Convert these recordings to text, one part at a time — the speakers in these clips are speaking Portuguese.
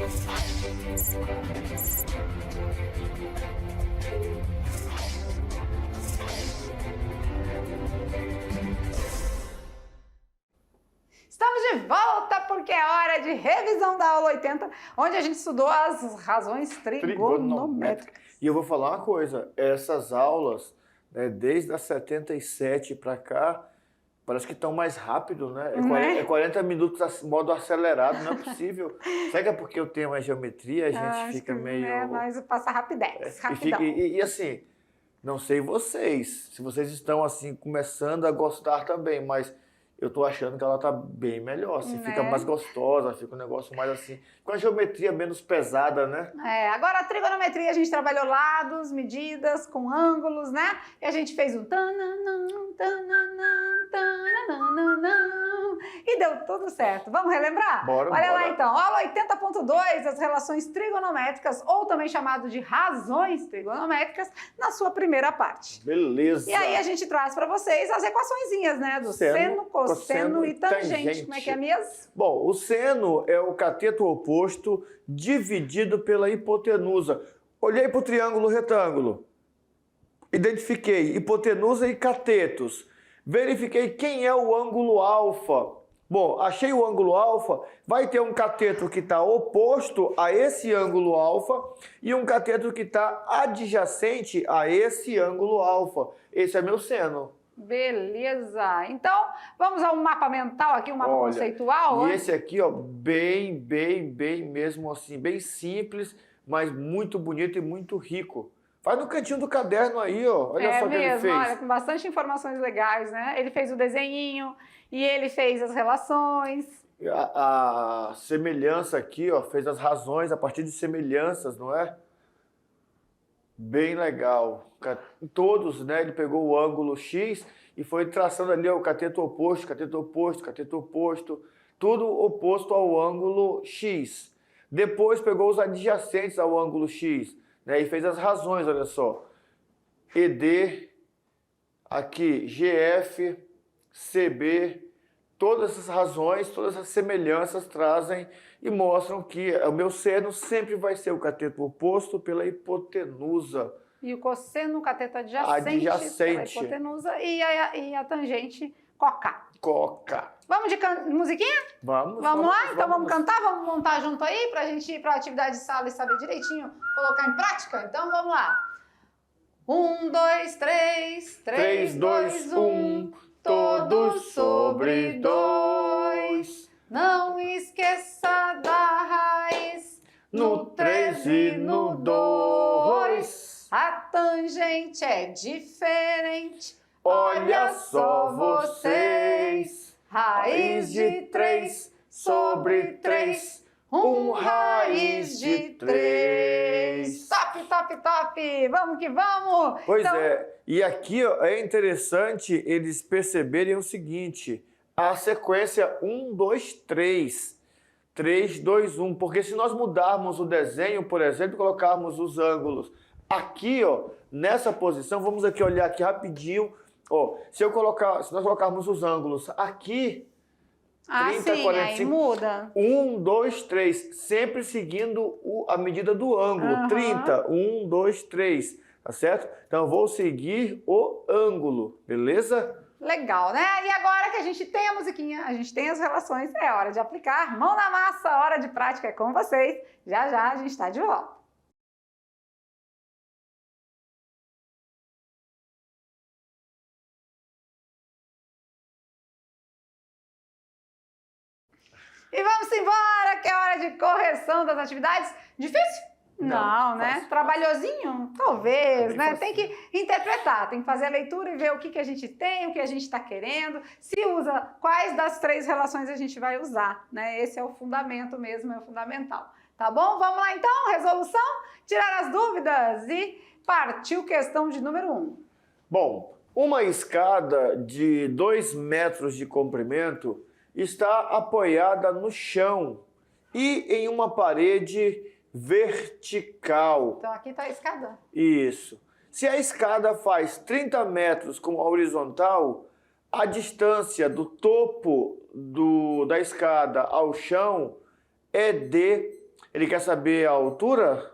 Estamos de volta porque é hora de revisão da aula 80, onde a gente estudou as razões trigonométricas. E eu vou falar uma coisa, essas aulas, né, desde a 77 para cá, parece que estão mais rápido, né? É 40 minutos modo acelerado, não é possível. Será que é porque eu tenho mais geometria, a gente fica meio... É, mas passa rapidez, rapidão. E assim, não sei vocês, se vocês estão assim começando a gostar também, mas eu tô achando que ela tá bem melhor, assim, fica mais gostosa, fica um negócio mais assim, com a geometria menos pesada, né? Agora a trigonometria a gente trabalhou lados, medidas, com ângulos, né? E a gente fez um tananã, tananã, tananã, e deu tudo certo. Vamos relembrar? Bora. Lá então, aula 80.2, as relações trigonométricas, ou também chamado de razões trigonométricas, na sua primeira parte. Beleza. E aí a gente traz para vocês as equaçõezinhas, né? Do seno, cosseno e tangente. Como é que é mesmo? Bom, o seno é o cateto oposto dividido pela hipotenusa. Olhei para o triângulo retângulo, identifiquei hipotenusa e catetos, verifiquei quem é o ângulo alfa. Bom, achei o ângulo alfa, vai ter um cateto que está oposto a esse ângulo alfa e um cateto que está adjacente a esse ângulo alfa. Esse é meu seno. Beleza, então vamos ao mapa mental aqui, um mapa conceitual. E esse aqui, ó, bem mesmo assim, bem simples, mas muito bonito e muito rico. Vai no cantinho do caderno aí, ó, olha só o que ele fez. Olha, com bastante informações legais, né? Ele fez o desenhinho e ele fez as relações. A semelhança aqui, ó, fez as razões a partir de semelhanças, não é? Bem legal. Todos, né? Ele pegou o ângulo X e foi traçando ali ó, o cateto oposto, cateto oposto, cateto oposto, tudo oposto ao ângulo X. Depois pegou os adjacentes ao ângulo X, né? E fez as razões, olha só. ED, aqui GF, CB, todas essas razões, todas as semelhanças trazem e mostram que o meu seno sempre vai ser o cateto oposto pela hipotenusa. E o cosseno, o cateto adjacente pela hipotenusa e a tangente coca. Vamos de musiquinha? Vamos lá? Então vamos cantar, vamos montar junto aí pra gente ir pra atividade de sala e saber direitinho colocar em prática? Então vamos lá. 1, 2, 3, 3, 2, 1, todos sobre 2. Não esqueça da raiz no 3 e no 2. A tangente é diferente, olha só vocês. Raiz de 3 sobre 3, raiz de 3. Top! Vamos que vamos! Pois é, e aqui ó, é interessante eles perceberem o seguinte, a sequência 1, 2, 3, 3, 2, 1, porque se nós mudarmos o desenho, por exemplo, colocarmos os ângulos aqui, ó, nessa posição, vamos aqui olhar aqui rapidinho, ó, se nós colocarmos os ângulos aqui, 30, 45, aí muda. 1, 2, 3, sempre seguindo a medida do ângulo, 30, 1, 2, 3, tá certo? Então eu vou seguir o ângulo, beleza? Legal, né? E agora que a gente tem a musiquinha, a gente tem as relações, é hora de aplicar, mão na massa, hora de prática é com vocês. Já já a gente está de volta. E vamos embora, que é hora de correção das atividades. Difícil? Não, né? Fácil. Trabalhosinho? Talvez, né? Fácil. Tem que interpretar, tem que fazer a leitura e ver o que a gente tem, o que a gente está querendo, se usa, quais das 3 relações a gente vai usar, né? Esse é o fundamento mesmo, é o fundamental. Tá bom? Vamos lá então, resolução, tirar as dúvidas e partiu questão de número 1. Bom, uma escada de 2 metros de comprimento está apoiada no chão e em uma parede vertical. Então aqui está a escada. Isso. Se a escada faz 30 metros com a horizontal, a distância do topo da escada ao chão é de Ele quer saber a altura?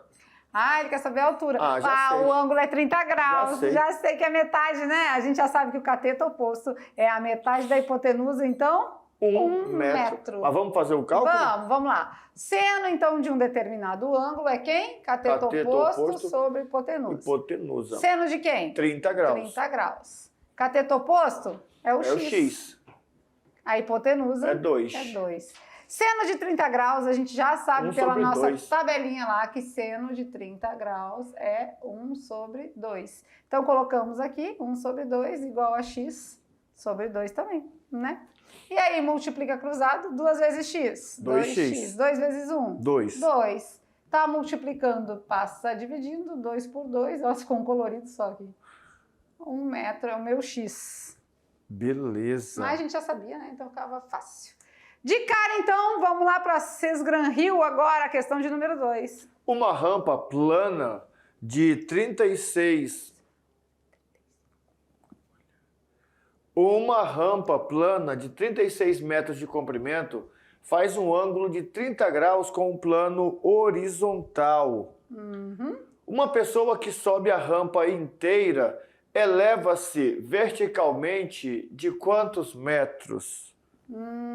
Ah, ele quer saber a altura. Ah, já sei. O ângulo é 30 graus. Já sei que é metade, né? A gente já sabe que o cateto oposto é a metade da hipotenusa, então... 1 metro. Mas vamos fazer o cálculo? Vamos lá. Seno, então, de um determinado ângulo é quem? Cateto oposto sobre hipotenusa. Hipotenusa. Seno de quem? 30 graus. 30 graus. Cateto oposto é o X. É o X. A hipotenusa é 2. É 2. Seno de 30 graus, a gente já sabe pela nossa 2. tabelinha lá que seno de 30 graus é 1 sobre 2. Então, colocamos aqui 1 sobre 2 igual a X sobre 2 também, né? E aí, multiplica cruzado, 2 vezes X. 2x. 2 vezes 1. 2. 2. Tá multiplicando, passa dividindo, 2 por 2. Nossa, ficou um colorido só aqui. 1 metro é o meu X. Beleza. Mas a gente já sabia, né? Então ficava fácil. De cara, então, vamos lá para Sesgran Hill agora, a questão de número 2. Uma rampa plana de 36... Uma rampa plana de 36 metros de comprimento faz um ângulo de 30 graus com um plano horizontal. Uma pessoa que sobe a rampa inteira eleva-se verticalmente de quantos metros?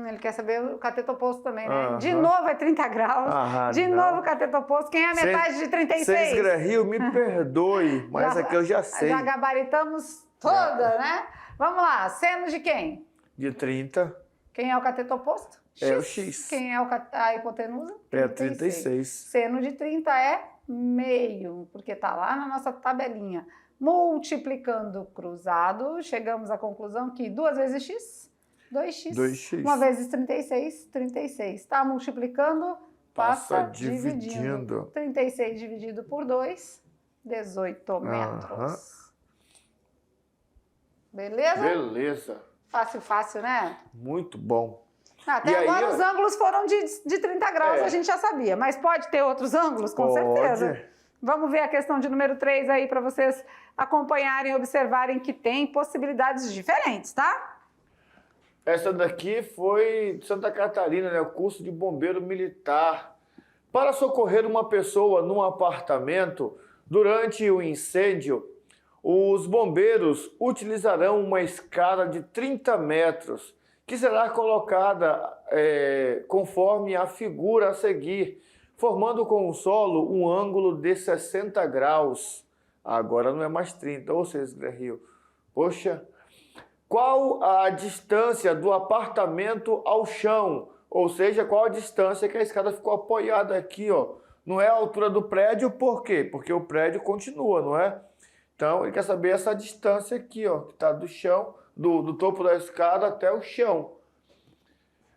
Ele quer saber o cateto oposto também, né? De novo é 30 graus. Novo o cateto oposto. Quem é a metade de 36? Sesgran Hill, me perdoe, mas aqui eu já sei. Já gabaritamos toda, né? Vamos lá. Seno de quem? De 30. Quem é o cateto oposto? X. É o X. Quem é a hipotenusa? É 36. Seno de 30 é meio, porque está lá na nossa tabelinha. Multiplicando cruzado, chegamos à conclusão que 2 vezes X, 2x. 2x. 1 vezes 36, 36. Está multiplicando, passa dividindo. 36 dividido por 2, 18 metros. Beleza? Beleza. Fácil, fácil, né? Muito bom. Até E agora aí, os ângulos foram de 30 graus, a gente já sabia. Mas pode ter outros ângulos? Com certeza. Vamos ver a questão de número 3 aí para vocês acompanharem e observarem que tem possibilidades diferentes, tá? Essa daqui foi de Santa Catarina, né? O curso de bombeiro militar. Para socorrer uma pessoa num apartamento durante o incêndio, os bombeiros utilizarão uma escada de 30 metros, que será colocada conforme a figura a seguir, formando com o solo um ângulo de 60 graus. Agora não é mais 30, ou seja, Rio. Poxa, qual a distância do apartamento ao chão? Ou seja, qual a distância que a escada ficou apoiada aqui, ó? Não é a altura do prédio, por quê? Porque o prédio continua, não é? Então, ele quer saber essa distância aqui, ó, que está do chão, do topo da escada até o chão.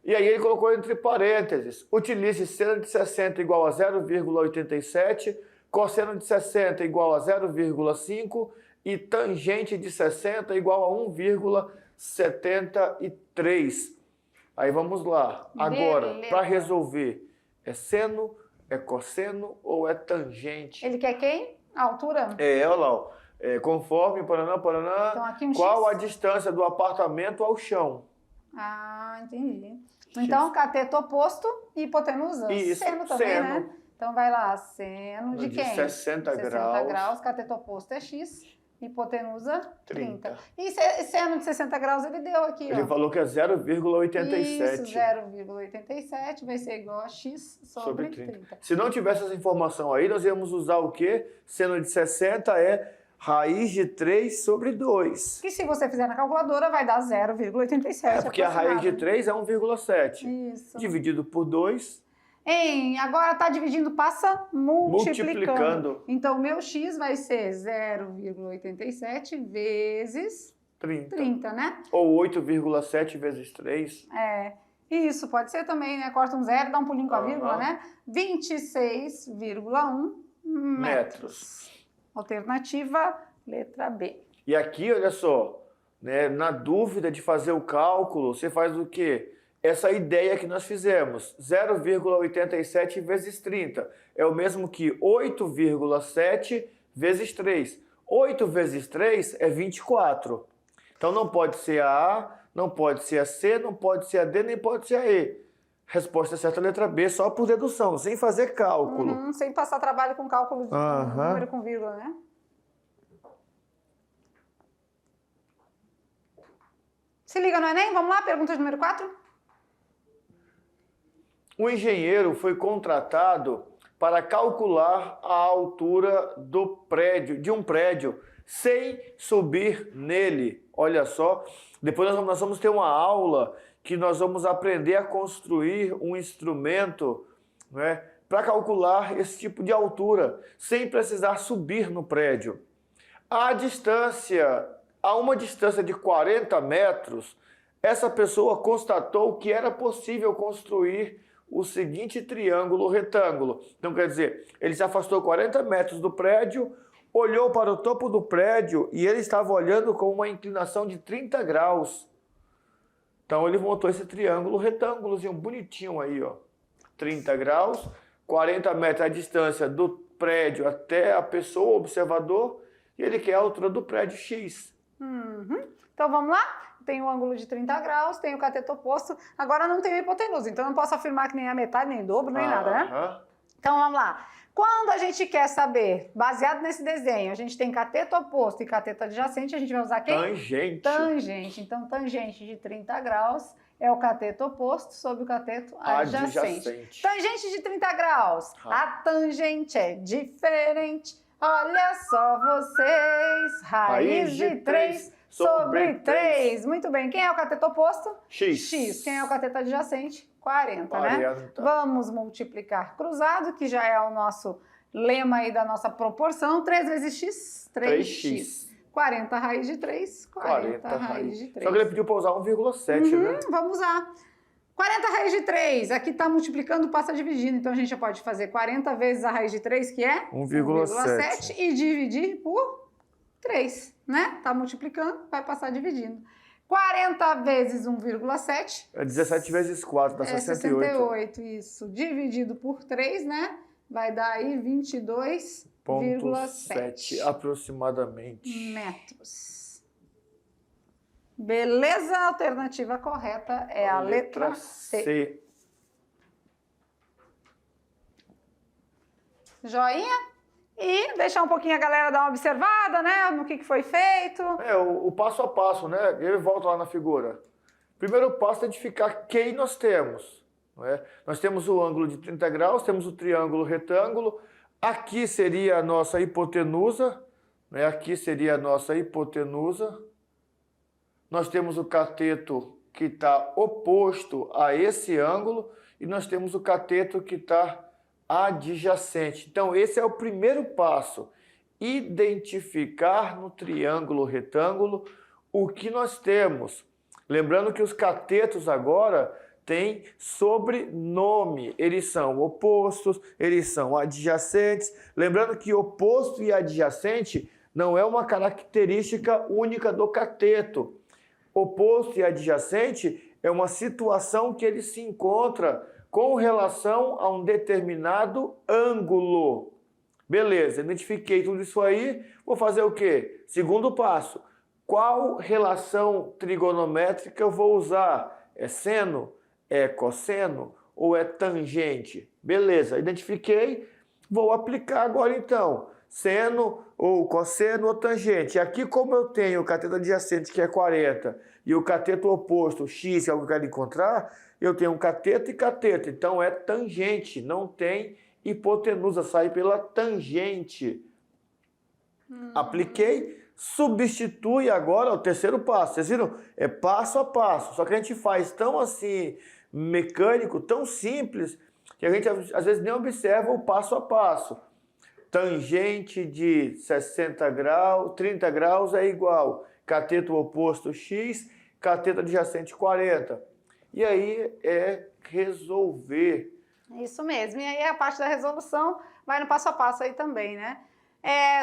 E aí ele colocou entre parênteses, utilize seno de 60 igual a 0,87, cosseno de 60 igual a 0,5 e tangente de 60 igual a 1,73. Aí vamos lá. Agora, para resolver, é seno, é cosseno ou é tangente? Ele quer quem? A altura? Olha lá, ó. Conforme, paraná, então, aqui qual X. a distância do apartamento ao chão? Ah, entendi. Então, cateto oposto e hipotenusa? Isso, seno também, seno. né? Então, vai lá, seno de quem? 60 graus, cateto oposto é X, hipotenusa 30. 30. E seno de 60 graus ele deu aqui, Ele falou que é 0,87. Isso, 0,87 vai ser igual a X sobre 30. Se não tivesse essa informação aí, nós íamos usar o quê? Seno de 60 é raiz de 3 sobre 2. Que se você fizer na calculadora vai dar 0,87. É porque a raiz de 3 é 1,7. Isso. Dividido por 2. Agora está dividindo, passa multiplicando. Então, o meu X vai ser 0,87 vezes 30, né? Ou 8,7 vezes 3. Isso, pode ser também, né? Corta um zero, dá um pulinho com a vírgula, né? 26,1 metros. Alternativa, letra B. E aqui, olha só, né, na dúvida de fazer o cálculo, você faz o quê? Essa ideia que nós fizemos, 0,87 vezes 30, é o mesmo que 8,7 vezes 3. 8 vezes 3 é 24. Então não pode ser a A, não pode ser a C, não pode ser a D, nem pode ser a E. Resposta certa, letra B, só por dedução, sem fazer cálculo. Sem passar trabalho com cálculo de número com vírgula, né? Se liga no Enem, vamos lá, pergunta número 4. O engenheiro foi contratado para calcular a altura do prédio, de um prédio, sem subir nele. Olha só, depois nós vamos ter uma aula que nós vamos aprender a construir um instrumento, né, para calcular esse tipo de altura, sem precisar subir no prédio. A uma distância de 40 metros, essa pessoa constatou que era possível construir o seguinte triângulo retângulo. Então, quer dizer, ele se afastou 40 metros do prédio, olhou para o topo do prédio e ele estava olhando com uma inclinação de 30 graus. Então, ele montou esse triângulo retângulozinho bonitinho aí, ó. 30 graus, 40 metros a distância do prédio até a pessoa, o observador, e ele quer a altura do prédio X. Então, vamos lá? Tem o ângulo de 30 graus, tem o cateto oposto. Agora não tem a hipotenusa, então eu não posso afirmar que nem a metade, nem o dobro, nem nada, né? Então, vamos lá. Quando a gente quer saber, baseado nesse desenho, a gente tem cateto oposto e cateto adjacente, a gente vai usar quem? Tangente. Tangente. Então, tangente de 30 graus é o cateto oposto sobre o cateto adjacente. Tangente de 30 graus. A tangente é diferente. Olha só vocês. Raiz de 3 sobre 3. Muito bem. Quem é o cateto oposto? X. Quem é o cateto adjacente? 40, né? Vamos multiplicar cruzado, que já é o nosso lema aí da nossa proporção. 3 vezes x, 3x. 40 raiz de 3, 40 raiz de 3. Só que ele pediu para usar 1,7, né? Vamos usar. 40 raiz de 3, aqui está multiplicando, passa dividindo. Então, a gente já pode fazer 40 vezes a raiz de 3, que é 1,7. E dividir por 3, né? Está multiplicando, vai passar dividindo. 40 vezes 1,7. É 17 vezes 4, dá 68. 68, isso. Dividido por 3, né? Vai dar aí 22,7 aproximadamente metros. Beleza? A alternativa correta é a letra C. Joinha? E deixar um pouquinho a galera dar uma observada, né? No que foi feito. O passo a passo, né? Ele volta lá na figura. Primeiro passo é identificar quem nós temos. Não é? Nós temos o ângulo de 30 graus, temos o triângulo retângulo. Aqui seria a nossa hipotenusa. Né? Aqui seria a nossa hipotenusa. Nós temos o cateto que está oposto a esse ângulo. E nós temos o cateto que está adjacente. Então, esse é o primeiro passo. Identificar no triângulo retângulo o que nós temos. Lembrando que os catetos agora têm sobrenome. Eles são opostos, eles são adjacentes. Lembrando que oposto e adjacente não é uma característica única do cateto. Oposto e adjacente é uma situação que ele se encontra com relação a um determinado ângulo. Beleza, identifiquei tudo isso aí, vou fazer o quê? Segundo passo, qual relação trigonométrica eu vou usar? É seno? É cosseno? Ou é tangente? Beleza, identifiquei, vou aplicar agora então. Seno ou cosseno ou tangente. Aqui, como eu tenho o cateto adjacente, que é 40, e o cateto oposto, x, que é o que eu quero encontrar, eu tenho um cateto e cateto. Então, é tangente, não tem hipotenusa, sai pela tangente. Apliquei, substitui agora o terceiro passo. Vocês viram? É passo a passo. Só que a gente faz tão assim, mecânico, tão simples, que a gente às vezes nem observa o passo a passo. Tangente de 60 graus, 30 graus é igual cateto oposto x, cateto adjacente 40. E aí é resolver. Isso mesmo. E aí a parte da resolução vai no passo a passo aí também, né?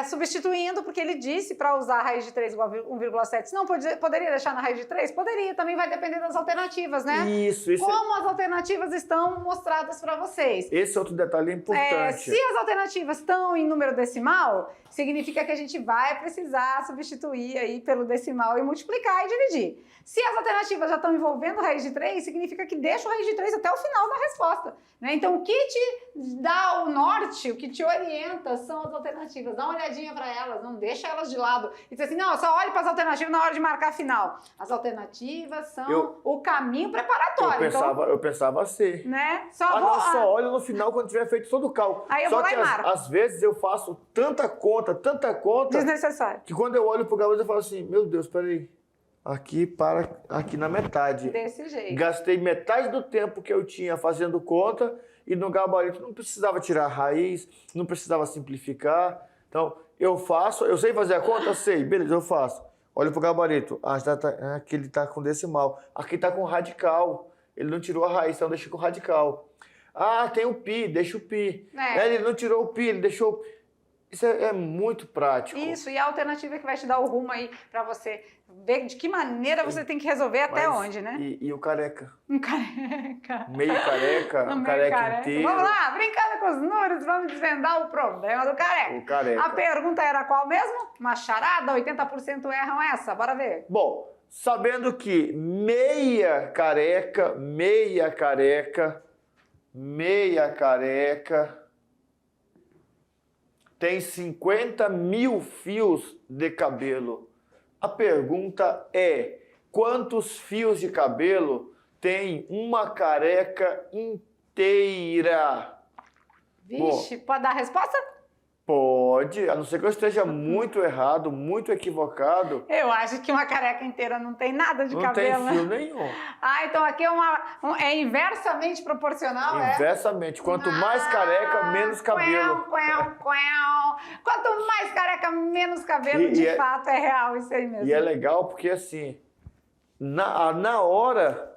substituindo, porque ele disse para usar a raiz de 3 igual a 1,7. Não poderia deixar na raiz de 3? Poderia, também vai depender das alternativas, né? Isso. Como as alternativas estão mostradas para vocês. Esse outro detalhe é importante. Se as alternativas estão em número decimal, significa que a gente vai precisar substituir aí pelo decimal e multiplicar e dividir. Se as alternativas já estão envolvendo raiz de 3, significa que deixa o raiz de 3 até o final da resposta, né? Então, o que te dá o norte, o que te orienta são as alternativas. Dá uma olhadinha para elas, não deixa elas de lado. E diz assim, não, só olhe para as alternativas na hora de marcar a final. As alternativas são o caminho preparatório. Eu pensava assim. Né? Só olho no final quando tiver feito todo o cálculo. Aí eu vou lá e marco. Às vezes eu faço tanta conta, desnecessário. Que quando eu olho pro gabarito eu falo assim, meu Deus, peraí. Aqui na metade. Desse jeito. Gastei metade do tempo que eu tinha fazendo conta e no gabarito não precisava tirar a raiz, não precisava simplificar. Então, eu sei fazer a conta? Sei, beleza, eu faço. Olho pro gabarito, aqui ele tá com decimal, aqui tá com radical. Ele não tirou a raiz, então deixa com radical. Tem o pi, deixa o pi. Ele não tirou o pi, ele deixou... Isso é muito prático. Isso, e a alternativa que vai te dar o rumo aí pra você ver de que maneira você tem que resolver até onde, né? E o careca? Um careca. Meio careca, um careca inteiro. Vamos lá, brincando com os números, vamos desvendar o problema do careca. O careca. A pergunta era qual mesmo? Uma charada? 80% erram essa, bora ver. Bom, sabendo que meia careca tem 50 mil fios de cabelo. A pergunta é, quantos fios de cabelo tem uma careca inteira? Vixe, pode dar a resposta? Pode, a não ser que eu esteja muito errado, muito equivocado. Eu acho que uma careca inteira não tem nada de cabelo. Não tem fio nenhum. Então aqui é inversamente proporcional, Inversamente. Quanto mais careca, menos cabelo. Quanto mais careca, menos cabelo. De fato, é real isso aí mesmo. E é legal porque, assim, na hora,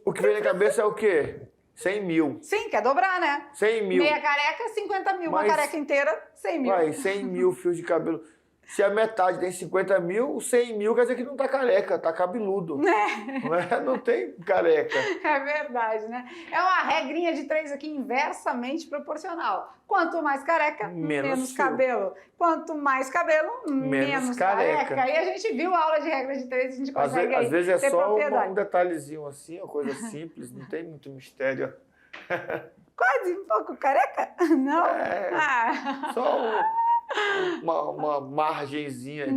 o que vem na cabeça é o quê? 100 mil. Sim, quer dobrar, né? 100 mil. Meia careca, 50 mil. Uma careca inteira, 100 mil. 100 mil fios de cabelo. Se a metade tem 50 mil, 100 mil quer dizer que não tá careca, tá cabeludo. Não tem careca. É verdade, né? É uma regrinha de 3 aqui inversamente proporcional. Quanto mais careca, menos cabelo. Quanto mais cabelo, menos careca. E a gente viu a aula de regra de 3, a gente consegue às vezes é só propriedade. Um detalhezinho assim, uma coisa simples, não tem muito mistério. Quase um pouco careca? Não? Só uma margenzinha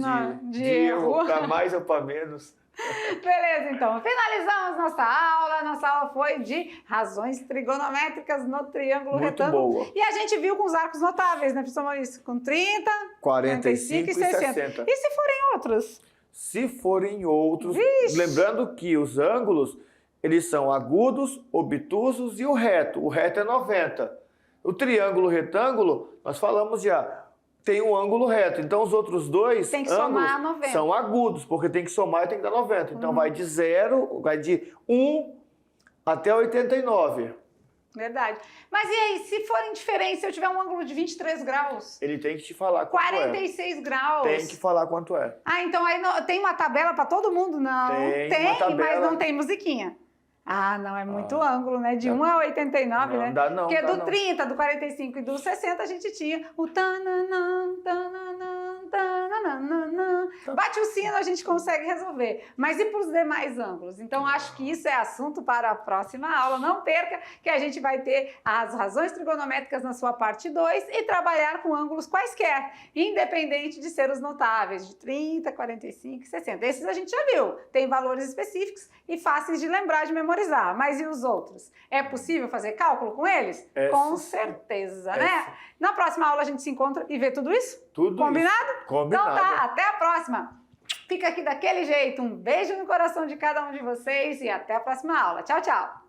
de erro, para mais ou para menos. Beleza, então. Finalizamos nossa aula. Nossa aula foi de razões trigonométricas no triângulo retângulo. Boa. E a gente viu com os arcos notáveis, né, professor Maurício? Com 30, 45 e 60. E se forem outros? Se forem outros, Vixe. lembrando que os ângulos, eles são agudos, obtusos e o reto. O reto é 90. O triângulo retângulo, nós falamos já, tem um ângulo reto. Então, os outros dois tem que ângulos somar 90. São agudos, porque tem que somar e tem que dar 90. Então, vai de 1 até 89. Verdade. Mas e aí, se forem diferentes, se eu tiver um ângulo de 23 graus? Ele tem que te falar quanto 46 graus. Tem que falar quanto é. Então aí tem uma tabela para todo mundo? Não. Tem, mas não tem musiquinha. Não, é muito ângulo, né? De 1 a 89, né? Não dá não. Porque do 30, do 45 e do 60 a gente tinha o tananã, tananã, tananã. Bate o sino, a gente consegue resolver. Mas e para os demais ângulos? Então, acho que isso é assunto para a próxima aula. Não perca que a gente vai ter as razões trigonométricas na sua parte 2 e trabalhar com ângulos quaisquer, independente de ser os notáveis, de 30, 45 e 60. Esses a gente já viu. Tem valores específicos e fáceis de lembrar, de memorizar. Mas e os outros? É possível fazer cálculo com eles? Com certeza, né? Na próxima aula a gente se encontra e vê tudo isso? Tudo Combinado? Isso. Combinado. Então tá, até a próxima. Fica aqui daquele jeito. Um beijo no coração de cada um de vocês e até a próxima aula. Tchau, tchau.